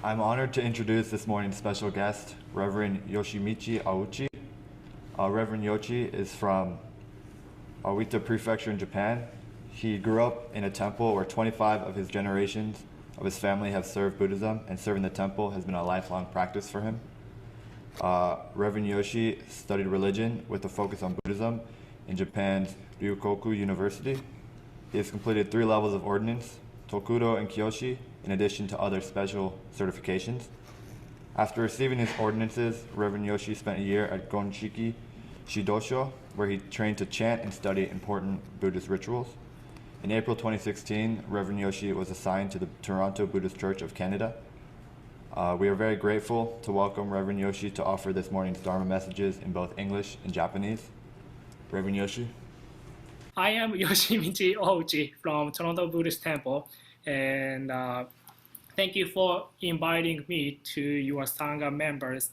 I'm honored to introduce this morning's special guest, Reverend Yoshimichi Ouchi. Reverend Yoshi is from Awita Prefecture in Japan. He grew up in a temple where 25 of his generations of his family have served Buddhism, and serving the temple has been a lifelong practice for him. Reverend Yoshi studied religion with a focus on Buddhism in Japan's Ryukoku University. He has completed 3 levels of ordinance, Tokudo and Kyoshi, in addition to other special certifications. After receiving his ordinances, Reverend Yoshi spent a year at Gonshiki Shidosho, where he trained to chant and study important Buddhist rituals. In April 2016, Reverend Yoshi was assigned to the Toronto Buddhist Church of Canada. We are very grateful to welcome Reverend Yoshi to offer this morning's Dharma messages in both English and Japanese. Reverend Yoshi. I am Yoshimichi Ouchi from Toronto Buddhist Temple, and thank you for inviting me to your Sangha members'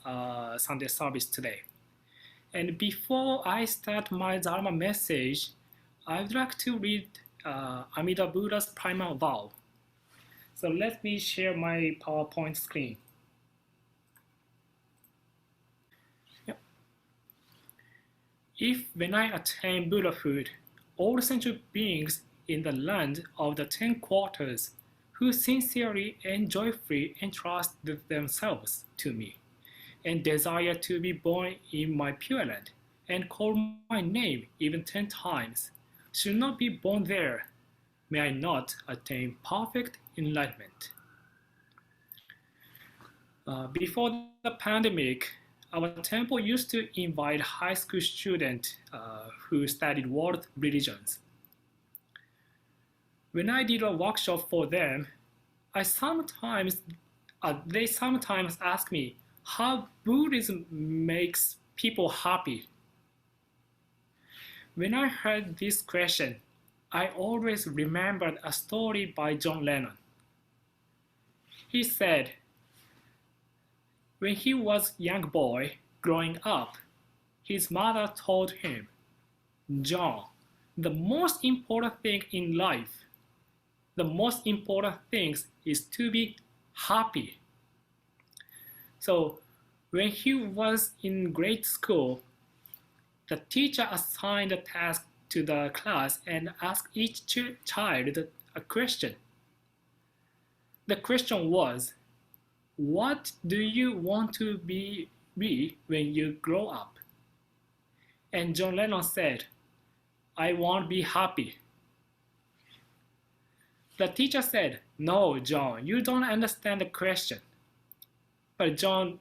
Sunday service today. And before I start my Dharma message, I would like to read Amida Buddha's primal vow. So let me share my PowerPoint screen. Yep. If when I attain Buddhahood, all sentient beings in the land of the 10 quarters who sincerely and joyfully entrust themselves to me and desire to be born in my pure land and call my name even 10 times should not be born there. May I not attain perfect enlightenment. Before the pandemic, our temple used to invite high school students who studied world religions. When I did a workshop for them, they sometimes ask me how Buddhism makes people happy. When I heard this question, I always remembered a story by John Lennon. He said, when he was a young boy growing up, his mother told him, John, the most important thing in life, the most important thing is to be happy. So when he was in grade school, the teacher assigned a task to the class and asked each child a question. The question was, what do you want to be when you grow up? And John Lennon said, I want to be happy. The teacher said, no, John, you don't understand the question. But John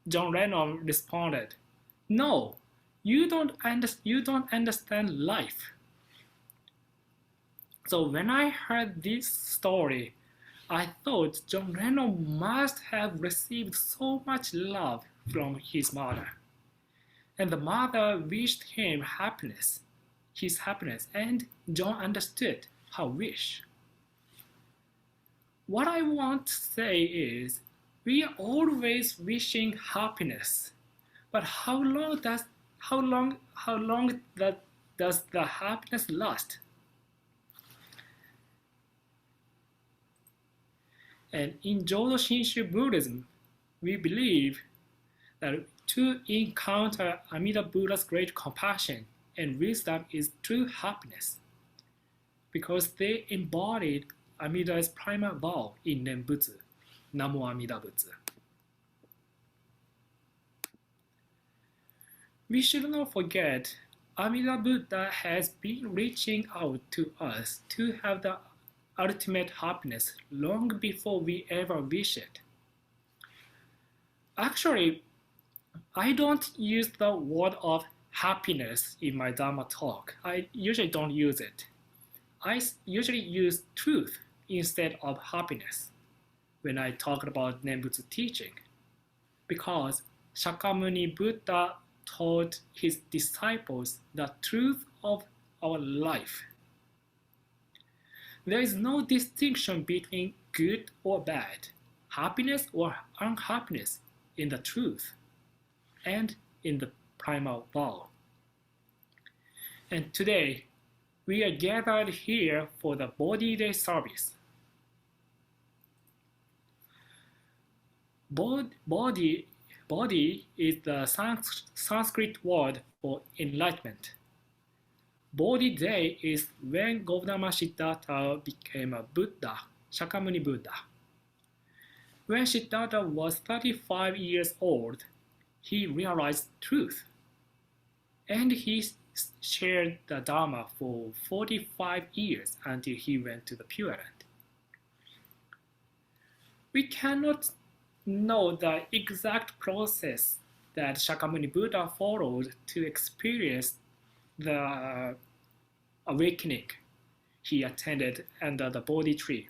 Lennon responded, no, you don't understand life. So when I heard this story, I thought John Lennon must have received so much love from his mother. And the mother wished him his happiness, and John understood her wish. What I want to say is, we are always wishing happiness, but how long does the happiness last? And in Jodo Shinshu Buddhism, we believe that to encounter Amida Buddha's great compassion and wisdom is true happiness, because they embodied Amida's primal vow in Nembutsu, Namo Amida Butsu. We should not forget, Amida Buddha has been reaching out to us to have the ultimate happiness long before we ever wish it. Actually, I don't use the word of happiness in my Dharma talk. I usually don't use it. I usually use truth instead of happiness when I talk about Nembutsu teaching, because Shakyamuni Buddha taught his disciples the truth of our life. There is no distinction between good or bad, happiness or unhappiness in the truth and in the primal vow. And today, we are gathered here for the Bodhi Day service. Bodhi, Bodhi is the Sanskrit word for enlightenment. Bodhi day is when Gautama Siddhartha became a Buddha, Shakyamuni Buddha. When Siddhartha was 35 years old, he realized truth, and he shared the Dharma for 45 years until he went to the Pure Land. We cannot know the exact process that Shakyamuni Buddha followed to experience the awakening he attended under the Bodhi tree.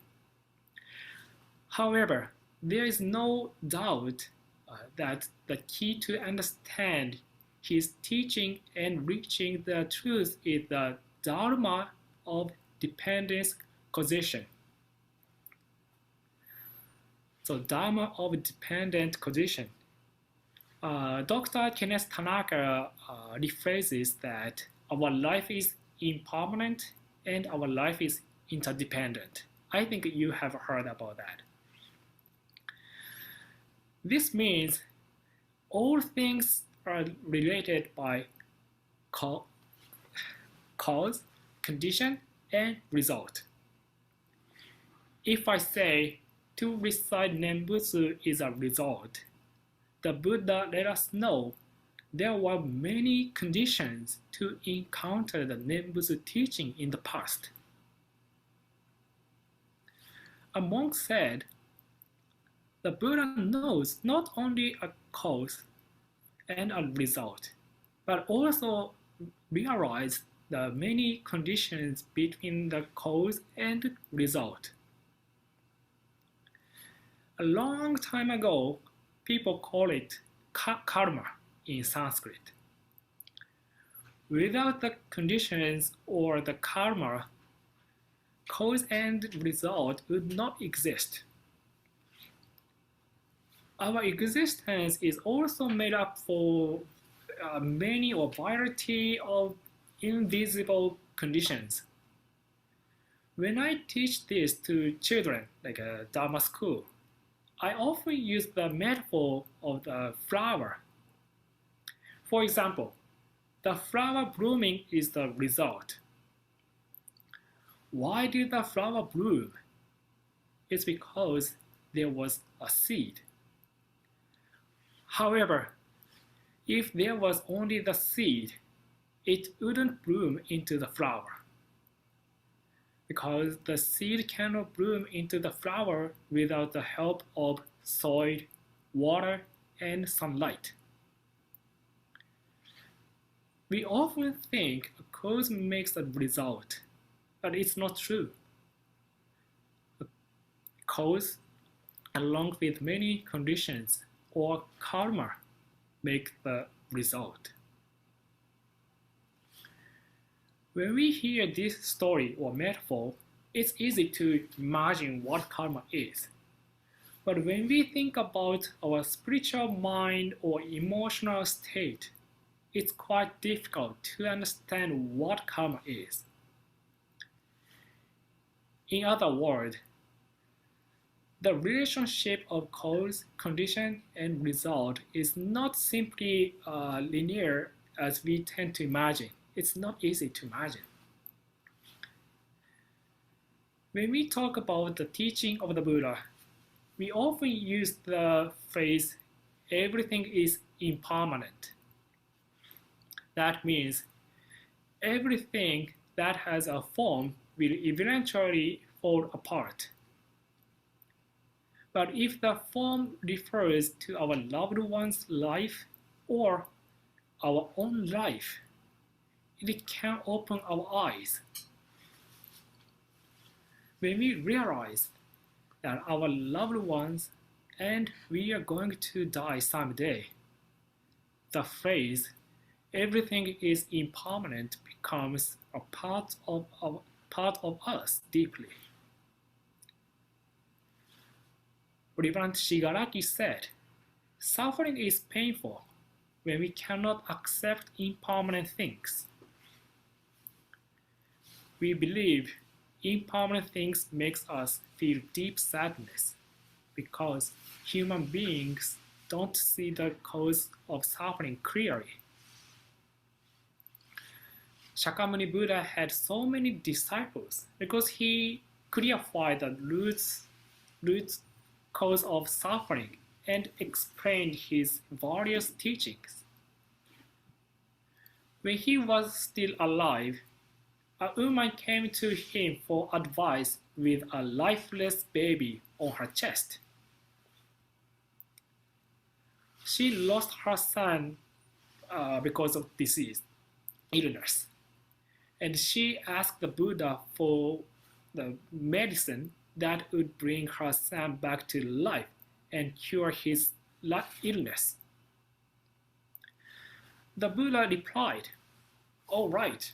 However, there is no doubt that the key to understand his teaching and reaching the truth is the Dharma of dependence causation. So Dharma of dependent causation. Dr. Kenneth Tanaka rephrases that our life is impermanent and our life is interdependent. I think you have heard about that. This means all things are related by cause, condition, and result. If I say to recite Nembutsu is a result, the Buddha let us know there were many conditions to encounter the Nembutsu teaching in the past. A monk said, the Buddha knows not only a cause and a result, but also realized the many conditions between the cause and result. A long time ago, people call it karma in Sanskrit. Without the conditions or the karma, cause and result would not exist. Our existence is also made up for many or variety of invisible conditions. When I teach this to children, like a Dharma school, I often use the metaphor of the flower. For example, the flower blooming is the result. Why did the flower bloom? It's because there was a seed. However, if there was only the seed, it wouldn't bloom into the flower. Because the seed cannot bloom into the flower without the help of soil, water, and sunlight. We often think a cause makes a result, but it's not true. A cause, along with many conditions or karma, make the result. When we hear this story or metaphor, it's easy to imagine what karma is. But when we think about our spiritual mind or emotional state, it's quite difficult to understand what karma is. In other words, the relationship of cause, condition, and result is not simply linear as we tend to imagine. It's not easy to imagine. When we talk about the teaching of the Buddha, we often use the phrase, everything is impermanent. That means everything that has a form will eventually fall apart. But if the form refers to our loved one's life or our own life, it can open our eyes. When we realize that our loved ones and we are going to die someday, the phrase, everything is impermanent, becomes a part of us deeply. Reverend Shigaraki said, suffering is painful when we cannot accept impermanent things. We believe impermanent things makes us feel deep sadness. because human beings don't see the cause of suffering clearly. Shakyamuni Buddha had so many disciples because he clarified the root cause of suffering and explained his various teachings. When he was still alive, a woman came to him for advice with a lifeless baby on her chest. She lost her son because of illness, and she asked the Buddha for the medicine that would bring her son back to life and cure his illness. The Buddha replied, "All right,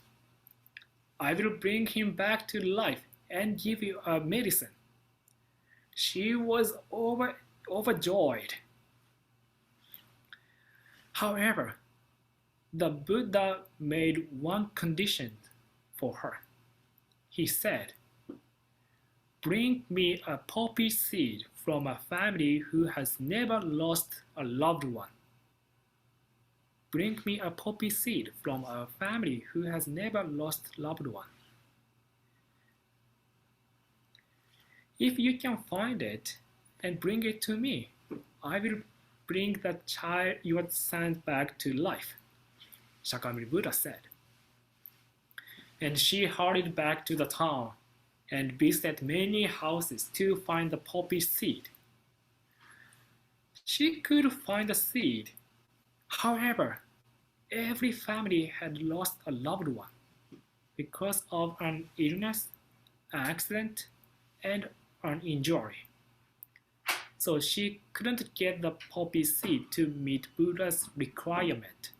I will bring him back to life and give you a medicine." She was overjoyed. However, the Buddha made one condition for her. He said, "Bring me a poppy seed from a family who has never lost a loved one." Bring me a poppy seed from a family who has never lost a loved one. If you can find it and bring it to me, I will bring the child, your son, back to life, Shakyamuni Buddha said. And she hurried back to the town and visited many houses to find the poppy seed. She could find the seed. However, every family had lost a loved one because of an illness, accident, and an injury. So she couldn't get the poppy seed to meet Buddha's requirement.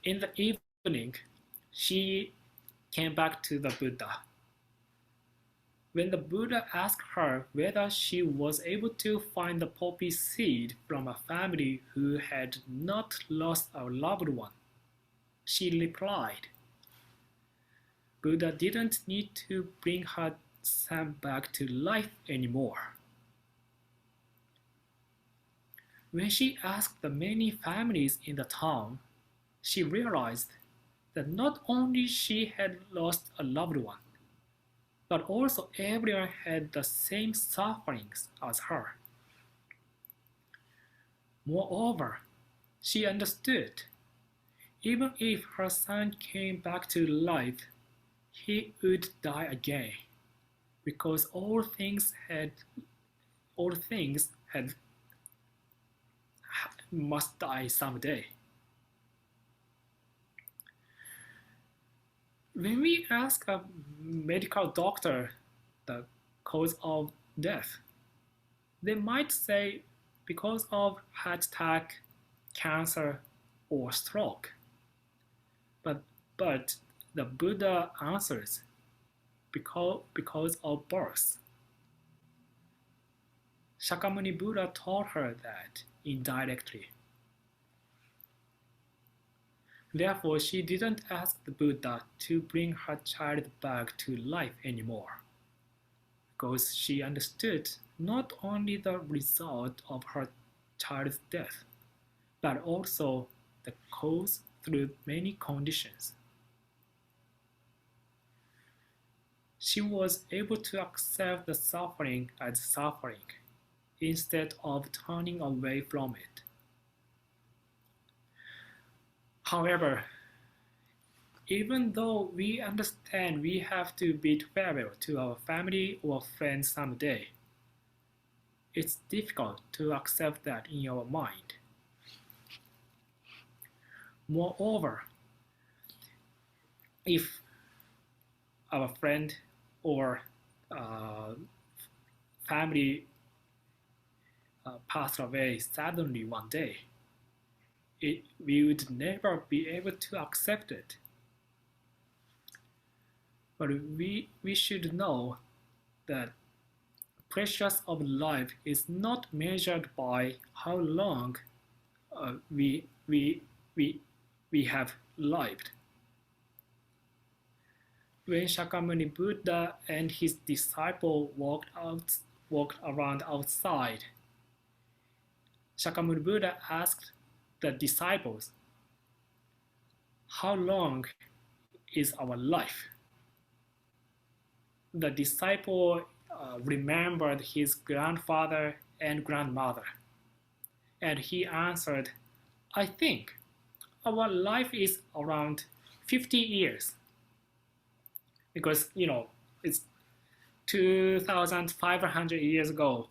In the evening, she came back to the Buddha. When the Buddha asked her whether she was able to find the poppy seed from a family who had not lost a loved one, she replied, Buddha didn't need to bring her son back to life anymore. When she asked the many families in the town, she realized that not only she had lost a loved one, but also everyone had the same sufferings as her. Moreover, she understood, even if her son came back to life, he would die again, because all things must die someday. When we ask a medical doctor the cause of death, they might say because of heart attack, cancer, or stroke. But the Buddha answers because of birth. Shakyamuni Buddha told her that indirectly. Therefore, she didn't ask the Buddha to bring her child back to life anymore, because she understood not only the result of her child's death, but also the cause through many conditions. She was able to accept the suffering as suffering instead of turning away from it. However, even though we understand we have to bid farewell to our family or friends someday, it's difficult to accept that in your mind. Moreover, if our friend or family passed away suddenly one day, we would never be able to accept it. But we should know that precious of life is not measured by how long we have lived. When Shakyamuni Buddha and his disciple walked around outside, Shakyamuni Buddha asked the disciples, "How long is our life?" The disciple remembered his grandfather and grandmother, and he answered, "I think our life is around 50 years." Because, it's 2,500 years ago.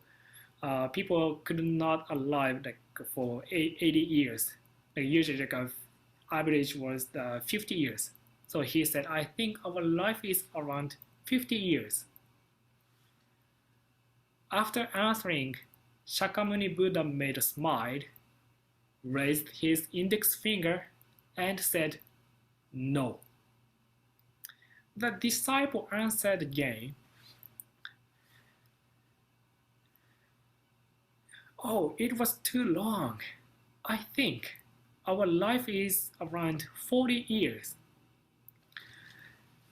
People could not alive for 80 years. Usually average was 50 years. So he said, "I think our life is around 50 years." After answering, Shakyamuni Buddha made a smile, raised his index finger, and said, "No." The disciple answered again, "Oh, it was too long. I think our life is around 40 years."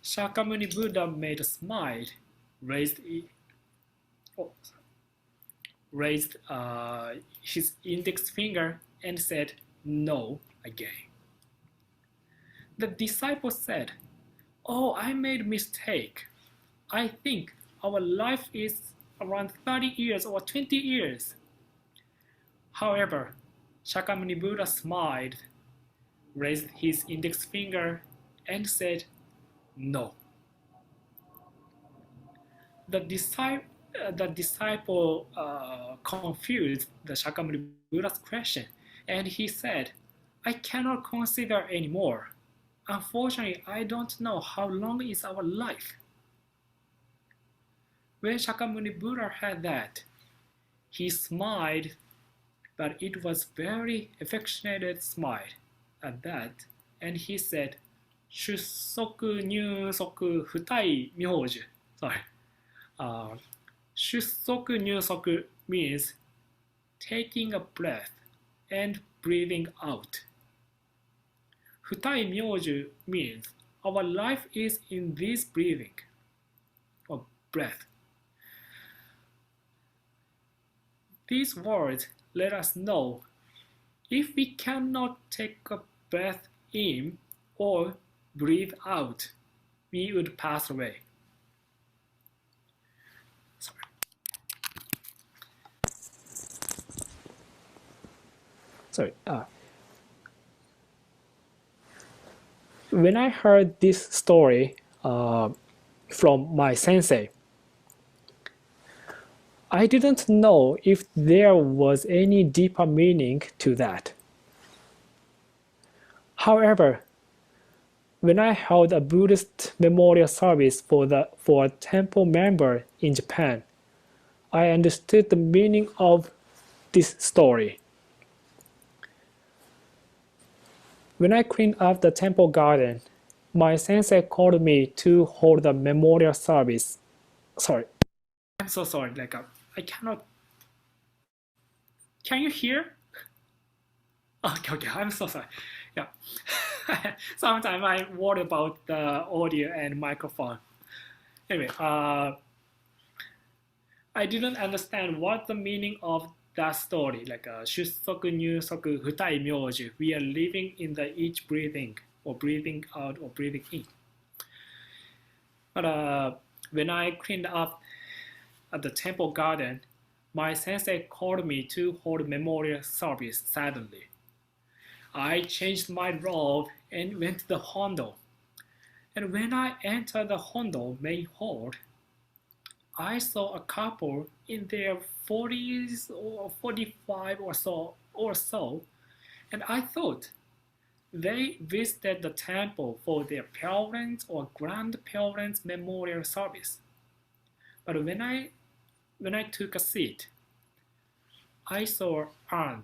Shakyamuni Buddha made a smile, raised his index finger, and said, "No," again. The disciple said, "Oh, I made a mistake. I think our life is around 30 years or 20 years." However, Shakyamuni Buddha smiled, raised his index finger, and said, "No." The disciple confused the Shakyamuni Buddha's question, and he said, "I cannot consider anymore. Unfortunately, I don't know how long is our life." When Shakyamuni Buddha heard that, he smiled, but it was very affectionate smile at that, and he said, "Shussoku nyusoku futai myoju." Sorry. Shussoku nyusoku means taking a breath and breathing out. Futai myoju means our life is in this breathing or breath. These words let us know if we cannot take a breath in or breathe out, we would pass away. Sorry. When I heard this story from my sensei, I didn't know if there was any deeper meaning to that. However, when I held a Buddhist memorial service for a temple member in Japan, I understood the meaning of this story. When I cleaned up the temple garden, my sensei called me to hold a memorial service. Sorry. I'm so sorry. I cannot. Can you hear? Okay. I'm so sorry. Yeah. Sometimes I worry about the audio and microphone. Anyway, I didn't understand what the meaning of that story. Shussoku, nyusoku, futai, myoju. We are living in the each breathing, or breathing out, or breathing in. But when I cleaned up at the temple garden, my sensei called me to hold memorial service suddenly. I changed my robe and went to the hondo. And when I entered the hondo main hall, I saw a couple in their 40s or 45 or so, and I thought they visited the temple for their parents' or grandparents' memorial service. But when I took a seat, I saw an urn.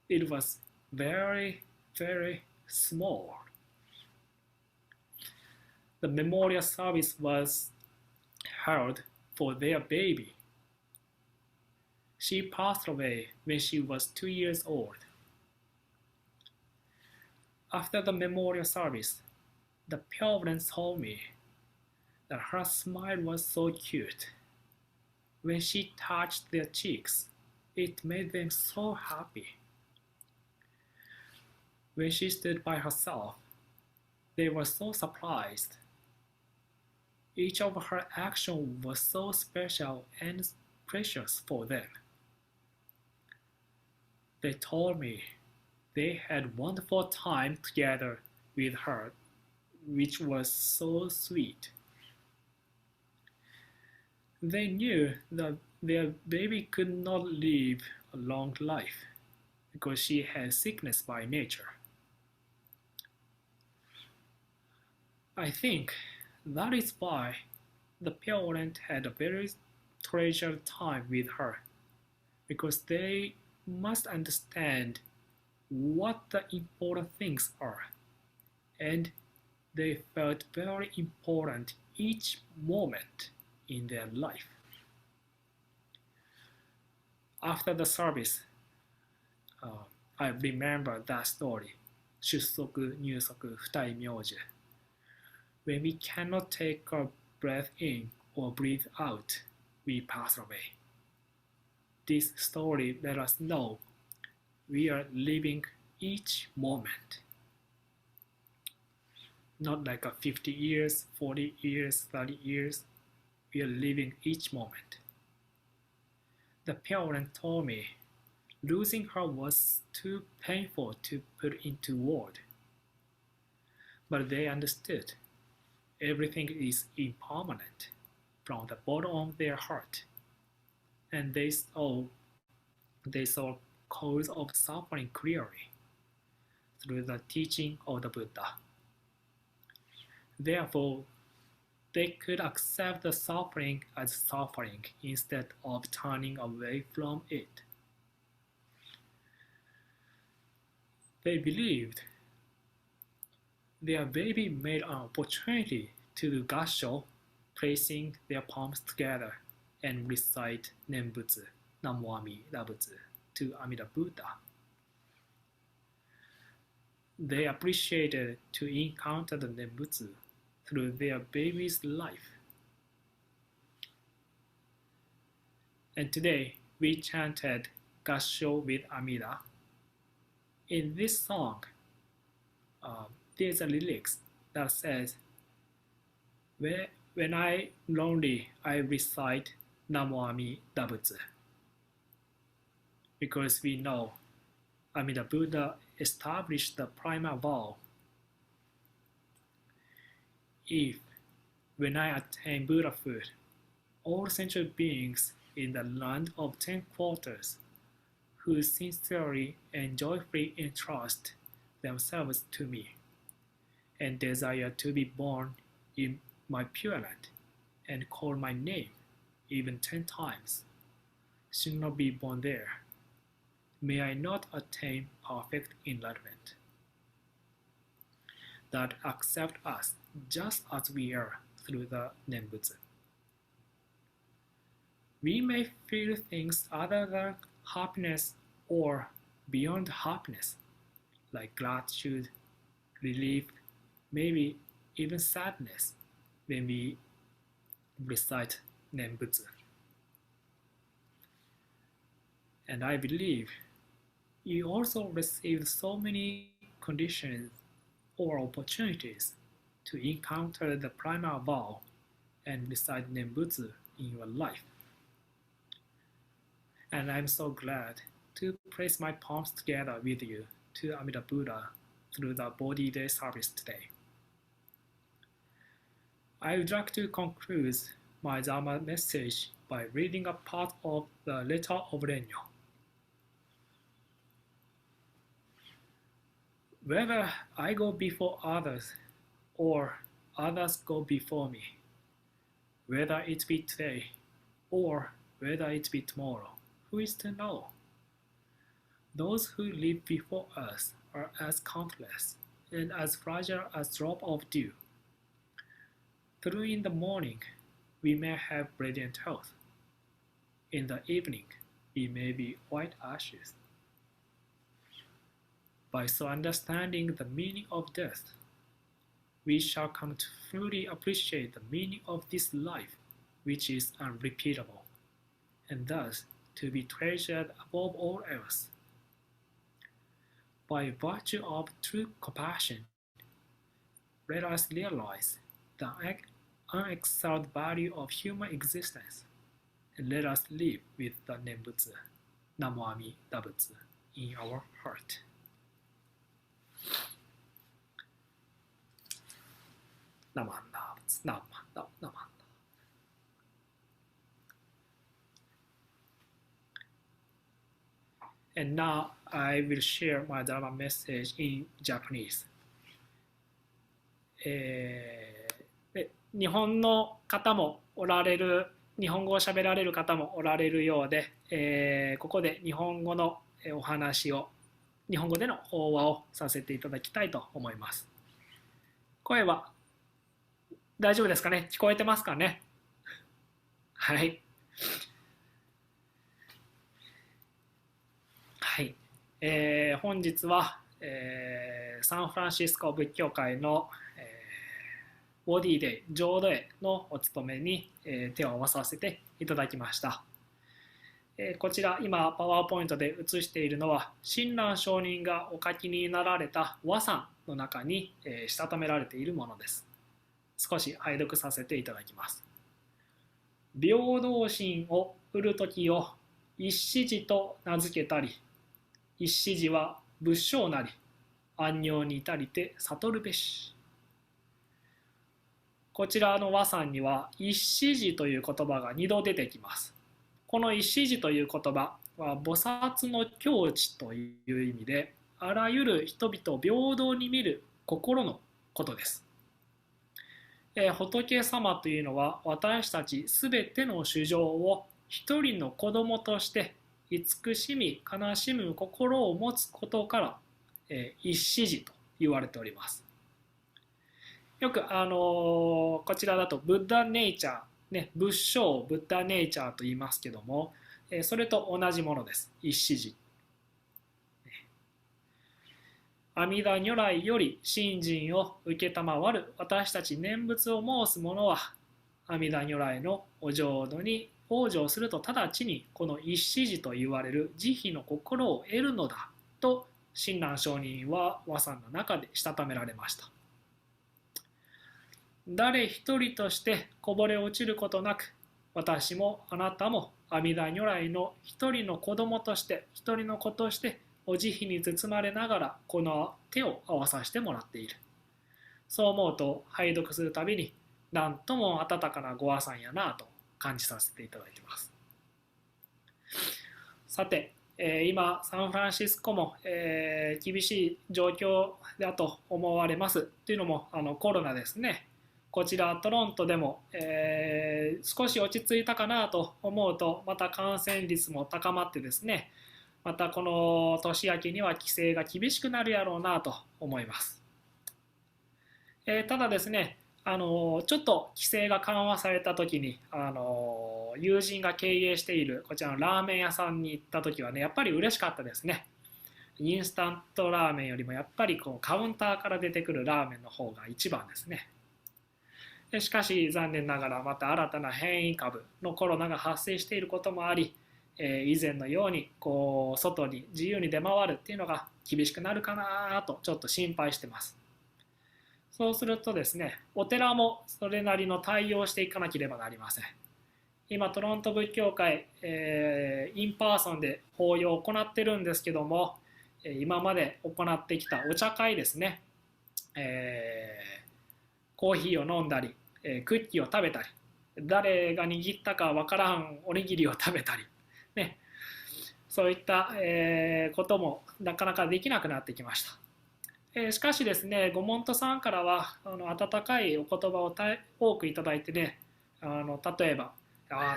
It was very, very small. The memorial service was held for their baby. She passed away when she was 2 years old. After the memorial service, The parents told me that her smile was so cute. When she touched their cheeks, it made them so happy. When she stood by herself, they were so surprised. Each of her actions was so special and precious for them. They told me they had wonderful time together with her, which was so sweet. They knew that their baby could not live a long life because she had sickness by nature. I think that is why the parent had a very treasured time with her, because they must understand what the important things are, and they felt very important each moment in their life. After the service, I remember that story. 出足入足二重名字. When we cannot take our breath in or breathe out, we pass away. This story let us know we are living each moment. Not like a 50 years, 40 years, 30 years. We are living each moment. The parent told me losing her was too painful to put into words. But they understood everything is impermanent from the bottom of their heart, and they saw cause of suffering clearly through the teaching of the Buddha. Therefore, they could accept the suffering as suffering instead of turning away from it. They believed their baby made an opportunity to do gassho, placing their palms together and recite Nembutsu, Namo Amida Butsu, to Amida Buddha. They appreciated to encounter the Nembutsu through their baby's life. And today we chanted gassho with Amida. In this song, there's a lyrics that says, when I'm lonely, I recite Namo Amida Butsu. Because we know Amida Buddha established the primal vow. If, when I attain Buddhahood, all sentient beings in the land of 10 quarters who sincerely and joyfully entrust themselves to me and desire to be born in my pure land and call my name even 10 times, should not be born there. May I not attain perfect enlightenment that accept us just as we are through the Nembutsu. We may feel things other than happiness or beyond happiness, like gratitude, relief, maybe even sadness when we recite Nembutsu. And I believe you also receive so many conditions or opportunities to encounter the primal vow and recite Nembutsu in your life. And I'm so glad to place my palms together with you to Amida Buddha through the Bodhi Day service today. I would like to conclude my Dharma message by reading a part of the letter of Renyo. Whether I go before others or others go before me, whether it be today or whether it be tomorrow, who is to know? Those who live before us are as countless and as fragile as drop of dew. Through in the morning, we may have radiant health. In the evening, we may be white ashes. By so understanding the meaning of death, we shall come to fully appreciate the meaning of this life, which is unrepeatable, and thus to be treasured above all else. By virtue of true compassion, let us realize the unexcelled value of human existence, and let us live with the Nembutsu, Namo Amida Butsu, in our heart. ナマンダブツ、ナマンダ、ナマンダ。And now I will share my Dharma message in Japanese. 日本の方もおられる、日本語を喋られる方もおられるようで、ここで日本語のお話を、日本語での法話をさせていただきたいと思います。声は大丈夫ですかね？聞こえてますかね？はい。はい。本日は、サンフランシスコ仏教会の、ボディで浄土へのお勤めに、手を合わさせていただきました。こちら今パワーポイントで映しているのは親鸞上人がお書きになられた和賛の中に、したためられているものです。少し拝読させていただきます。平等心を売るときを一子寺と名付けたり、一子寺は仏性なり、安養に至りて悟るべし。こちらの和賛には一子寺という言葉が2度出てきます。この一子寺という言葉は菩薩の境地という意味で、あらゆる人々を平等に見る心のことです。仏様というのは私たちすべての衆生を一人の子供として慈しみ悲しむ心を持つことから、一子寺と言われております。よく、こちらだとブッダネイチャー、ね、仏性ブッダネイチャーと言いますけども、それと同じものです。一子寺。阿弥陀如来より信心を承る私たち念仏を申す者は、阿弥陀如来のお浄土に往生すると直ちにこの一子寺と言われる慈悲の心を得るのだと親鸞上人は和賛の中でしたためられました。誰一人としてこぼれ落ちることなく、私もあなたも阿弥陀如来の一人の子供として、一人の子としてお慈悲に包まれながらこの手を合わさせてもらっている。そう思うと拝読するたびになんとも温かなご和賛やなと感じさせていただいています。さて、今サンフランシスコも、厳しい状況だと思われます。というのもコロナですね。こちらトロントでも、少し落ち着いたかなと思うとまた感染率も高まってですね、またこの年明けには規制が厳しくなるやろうなと思います。ただですね、ちょっと規制が緩和された時に友人が経営しているこちらのラーメン屋さんに行った時はね、やっぱり嬉しかったですね。インスタントラーメンよりもやっぱりこうカウンターから出てくるラーメンの方が一番ですね。しかし残念ながらまた新たな変異株のコロナが発生していることもあり、以前のようにこう外に自由に出回るっていうのが厳しくなるかなとちょっと心配してます。そうするとですね、お寺もそれなりの対応していかなければなりません。今トロント仏教会、インパーソンで法要を行ってるんですけども、今まで行ってきたお茶会ですね、コーヒーを飲んだり、クッキーを食べたり、誰が握ったかわからんおにぎりを食べたり、ね、そういった、こともなかなかできなくなってきました。しかしですね、ご門徒さんからは温かいお言葉を多くいただいてね、例えば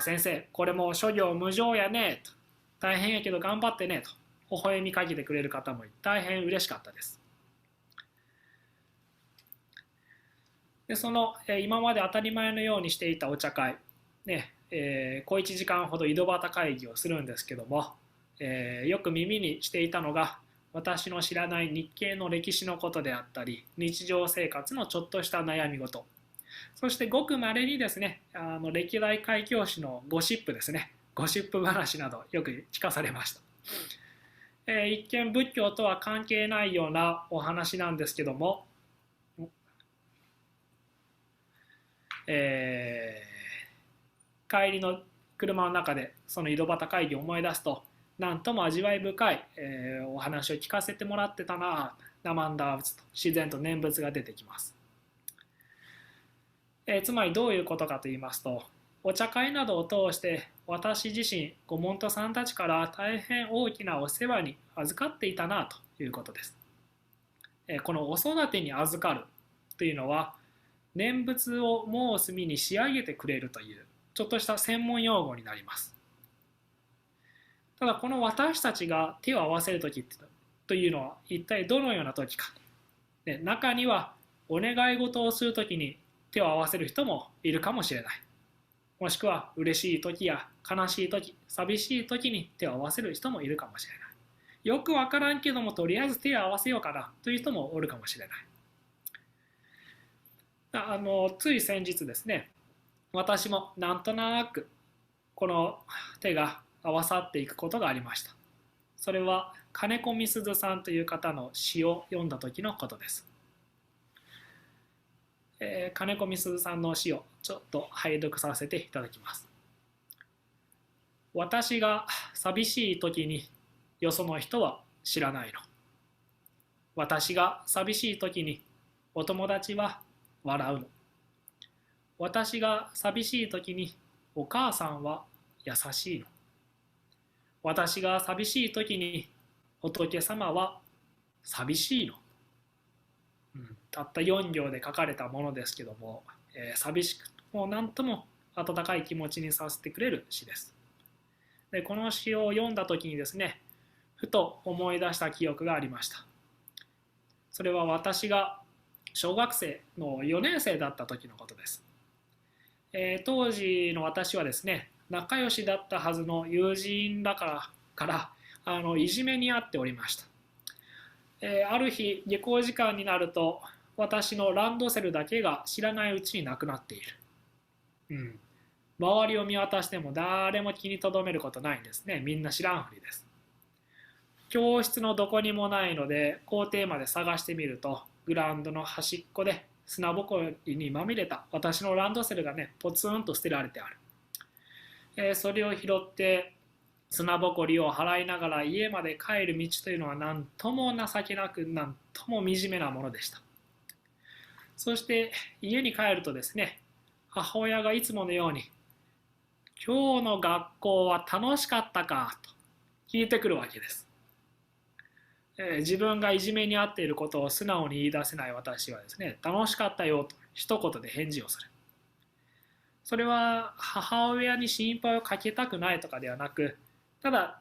先生これも諸行無常やねと、大変やけど頑張ってねと微笑みかけてくれる方も大変嬉しかったです。でその、今まで当たり前のようにしていたお茶会、ね小1時間ほど井戸端会議をするんですけども、よく耳にしていたのが私の知らない日系の歴史のことであったり、日常生活のちょっとした悩み事、そしてごく稀にですね、歴代開教師のゴシップですね、ゴシップ話などよく聞かされました。一見仏教とは関係ないようなお話なんですけども、帰りの車の中でその井戸端会議を思い出すと、なんとも味わい深い、お話を聞かせてもらってたな、ナマンダー仏と自然と念仏が出てきます。つまりどういうことかと言いますと、お茶会などを通して私自身ご門徒さんたちから大変大きなお世話に預かっていたなということです。このお育てに預かるというのは、念仏を申す身に仕上げてくれるというちょっとした専門用語になります。ただこの私たちが手を合わせる時というのは一体どのような時か。中にはお願い事をする時に手を合わせる人もいるかもしれない。もしくは嬉しい時や悲しい時、寂しい時に手を合わせる人もいるかもしれない。よくわからんけどもとりあえず手を合わせようかなという人もおるかもしれない。つい先日ですね、私もなんとなくこの手が合わさっていくことがありました。それは金子みすずさんという方の詩を読んだ時のことです。金子みすずさんの詩をちょっと拝読させていただきます。私が寂しい時によその人は知らないの。私が寂しい時にお友達は笑うの。私が寂しい時にお母さんは優しいの。私が寂しい時に仏様は寂しいの。たった4行で書かれたものですけども、寂しくも何とも温かい気持ちにさせてくれる詩です。でこの詩を読んだ時にですね、ふと思い出した記憶がありました。それは私が小学生の4年生だった時のことです。当時の私はですね、仲良しだったはずの友人だからいじめにあっておりました。ある日下校時間になると私のランドセルだけが知らないうちになくなっている。周りを見渡しても誰も気に留めることないんですね。みんな知らんふりです。教室のどこにもないので校庭まで探してみると、グラウンドの端っこで砂ぼこりにまみれた私のランドセルがね、ポツンと捨てられてある。それを拾って砂ぼこりを払いながら家まで帰る道というのは何とも情けなく、何とも惨めなものでした。そして家に帰るとですね、母親がいつものように今日の学校は楽しかったかと聞いてくるわけです。自分がいじめに遭っていることを素直に言い出せない私はですね、楽しかったよと一言で返事をする。それは母親に心配をかけたくないとかではなく、ただ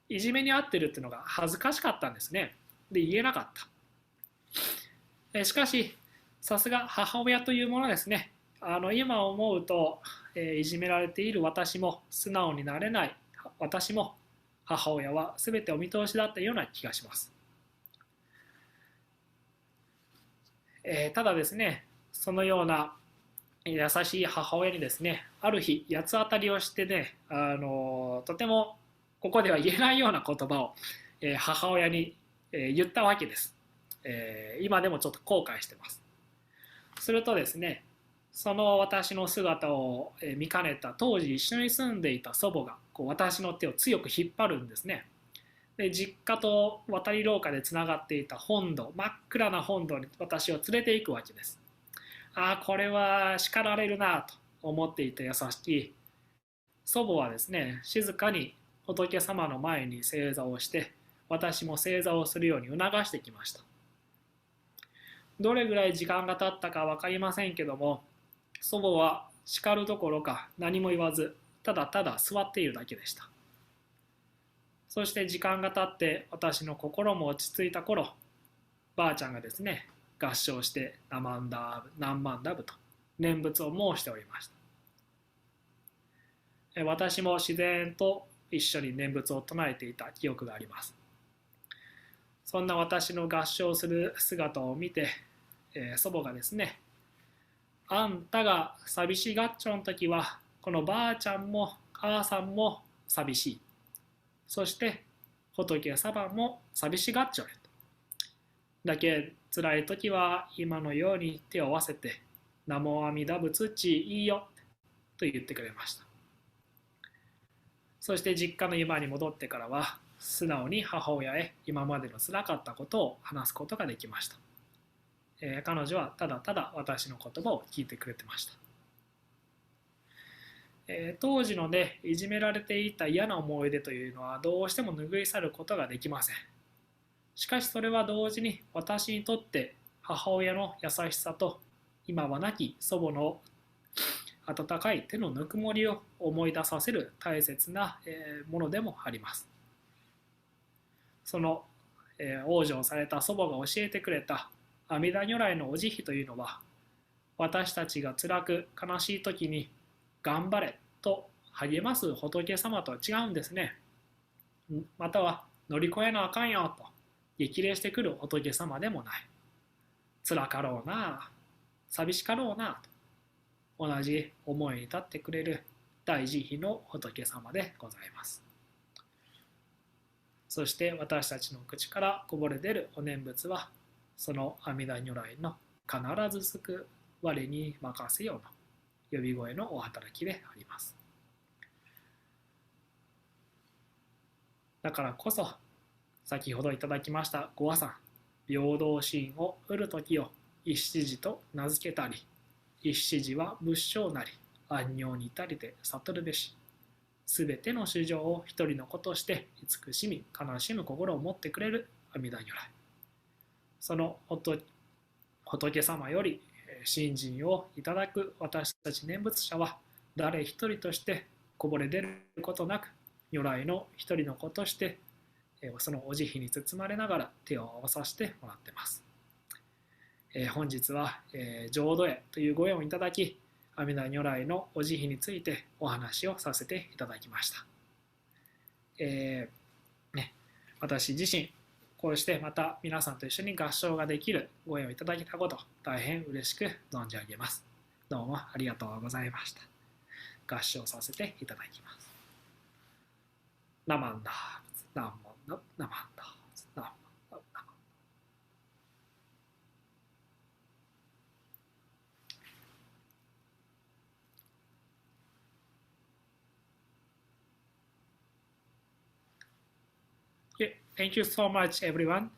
いじめに遭っているっていうのが恥ずかしかったんですね。で言えなかった。しかしさすが母親というものですね。今思うと、いじめられている私も素直になれない私も母親は全てお見通しだったような気がします。ただですね、そのような優しい母親にですね、ある日八つ当たりをしてね、とてもここでは言えないような言葉を、母親に、言ったわけです。今でもちょっと後悔してます。するとですね、その私の姿を見かねた当時一緒に住んでいた祖母がこう私の手を強く引っ張るんですね。で実家と渡り廊下でつながっていた本堂、真っ暗な本堂に私を連れて行くわけです。これは叱られるなと思っていた矢先、祖母はですね、静かに仏様の前に正座をして私も正座をするように促してきました。どれぐらい時間が経ったか分かりませんけども、祖母は叱るどころか何も言わず、ただただ座っているだけでした。そして時間が経って私の心も落ち着いた頃、ばあちゃんがですね、合唱して何万ダブと念仏を申しておりました。私も自然と一緒に念仏を唱えていた記憶があります。そんな私の合唱する姿を見て、祖母がですね、あんたが寂しがっちょの時はこのばあちゃんも母さんも寂しい。そして仏様も寂しがっちょる。だけ辛い時は今のように手を合わせて南無阿弥陀仏ちいいよと言ってくれました。そして実家の今に戻ってからは素直に母親へ今までの辛かったことを話すことができました。彼女はただただ私の言葉を聞いてくれてました。当時のね、いじめられていた嫌な思い出というのはどうしても拭い去ることができません。しかしそれは同時に私にとって母親の優しさと今は亡き祖母の温かい手のぬくもりを思い出させる大切なものでもあります。その往生された祖母が教えてくれた阿弥陀如来のお慈悲というのは、私たちが辛く悲しい時に頑張れと励ます仏様とは違うんですね。または乗り越えなあかんよと激励してくる仏様でもない。辛かろうな、寂しかろうなと同じ思いに立ってくれる大慈悲の仏様でございます。そして私たちの口からこぼれ出るお念仏は、その阿弥陀如来の必ず救う我に任せようの呼び声のお働きであります。だからこそ、先ほどいただきましたご和算、平等心を得る時を一七時と名付けたり、一七時は仏性なり、安寧に至りて悟るべし、すべての衆生を一人の子として慈しみ悲しむ心を持ってくれる阿弥陀如来。その仏様より信心をいただく私たち念仏者は、誰一人としてこぼれ出ることなく、如来の一人の子としてそのお慈悲に包まれながら手を合わさせてもらっています。本日は浄土へというご縁をいただき、阿弥陀如来のお慈悲についてお話をさせていただきました。私自身こうしてまた皆さんと一緒に合唱ができるご縁をいただけたこと、大変嬉しく存じ上げます。どうもありがとうございました。合唱させていただきます。ナマンダー、ナマンダー、ナマンダー、ナマンダー。Okay, thank you so much, everyone.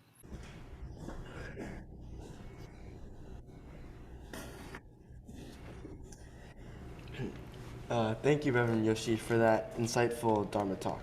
Thank you, Reverend Yoshi, for that insightful Dharma talk.